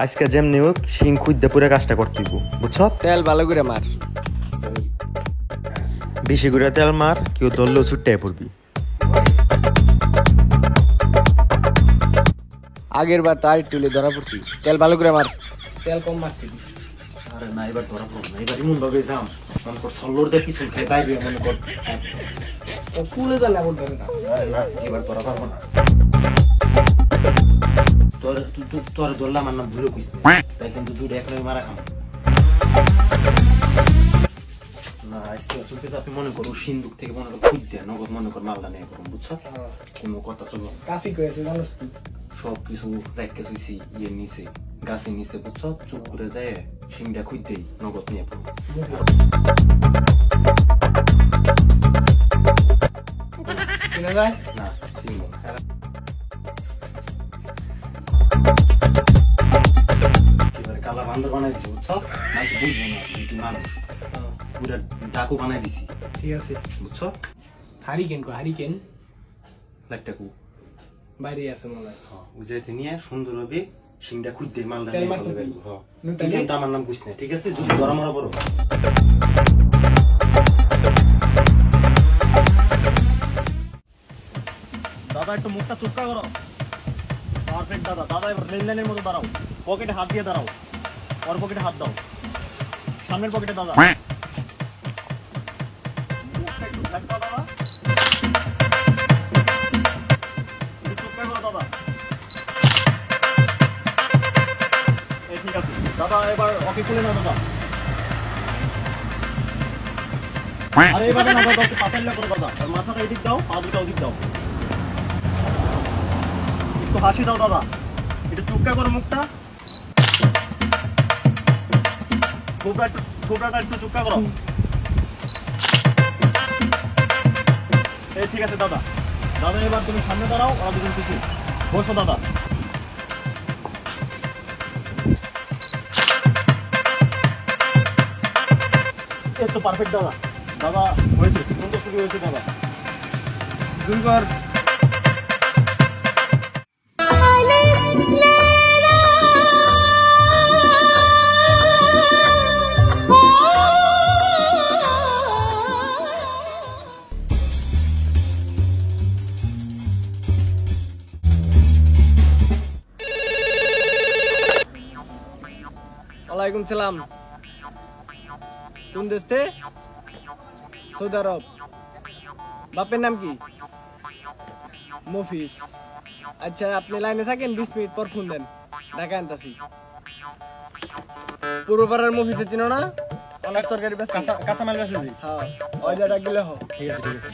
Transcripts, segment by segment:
আজকে যেমনি হোক শিং খুঁজতে পুরো কাজটা করতে দিব, বুঝছো? তেল ভালো করে মার, বেশি করে তেল মার, কেউ ধরলেও ছুট্টাই পড়বি। আগের বার তো আরেকটু ধরা পড়তি। তেল ভালো করে মার। তেল কম মারছি। আরে না, এবার ধরা পড়ব না, এবার এমন ভাবে যাম মনে কর সল্লোর দিয়ে পিছন খাই বাইরে মনে কর ও ফুলে জানা বল ধরে না। আরে না, এবার ধরা পারবো না। তোর ধরলাম আমার নাম ভুলে কইস তাই কিন্তু দুটো এক মারা খাম না। আজকে চলতে আপনি মনে করো সিন্ধুক থেকে মনে কর খুঁজ দেয় নগদ মনে কর মালদা নিয়ে করুন, বুঝছো? কোনো কথা চলবে কাফি কয়েছে জানোস তুই, সব কিছু রেখে শুইছি ইয়ের নিচে গাছের নিচে, বুঝছো? চুপ করে যায় সিংটা খুঁজ দেই নগদ নিয়ে পড়বো। চিনা যায় না চিনবো না। এবারে কালা বান্দর বানাই দিছি, বুঝছো? মানুষ বুঝবো না তুই মানুষ, পুরা ডাকু বানাই দিছি, ঠিক আছে বুঝছো? হারিকেন কো হারিকেন লাইটটাকু বাইরে আছে মনে হয়। ওই যাইতে নিয়ে সুন্দর হবে সিংটা খুঁজ দেই মালদা তেল নিয়ে মারছো চলে তুই? গেল। হ্যাঁ নুতালি? কিন্তু আমার নাম বুঝ না, ঠিক আছে? যদি ধরা মরা বড় দাদা একটু মুখটা চুপকা করো। পারফেক্ট দাদা। দাদা এবার লেনদেনের মতো দাঁড়াও, পকেটে হাত দিয়ে দাঁড়াও, ওর পকেটে হাত দাও, সামনের পকেটে দাদা। মুখটা একটু ফ্ল্যাট করো দাদা, একটু চুপকা করো দাদা। এই ঠিক আছে দাদা, এবার ওকে খুলে নাও দাদা। আরে এইভাবে না দাদা, একটু পাতাল্লা করো দাদা, আর মাথাটা এদিক দাও, পা দুটো ওদিক দাও, একটু হাসি দাও দাদা, একটু চুপকা করো মুখটা, থোবড়াটা একটু চুপকা করো। এই ঠিক আছে দাদা। দাদা এবার তুমি সামনে দাঁড়াও, ওরা দুজন কিছু বসো দাদা। এই তো পারফেক্ট দাদা। দাদা হয়েছে, সুন্দর শুরু হয়েছে দাদা। দুইবার ওয়ালাইকুম সালাম। কোন দেশ থেকে? সৌদি আরব। বাপের নাম কি? মফিজ। আচ্ছা আপনি লাইনে থাকেন, 20 মিনিট পর ফোন দেন, ঢাকা আনতাছি। পূর্বপাড়ার মফিজে চিনো না? অনেক তরকারি বেশ কাঁচামাল বেঁচে জি। হ্যাঁ, ওই জায়গা গেলে হ। ঠিক আছে ঠিক আছে।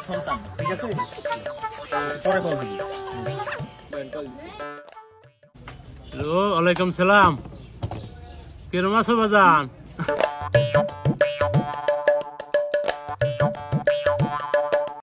সন্তান ঠিক আছে, পরে কল দিবি। হ্যালো, ওয়ালাইকুম সালাম। কিরম আছো বাজান?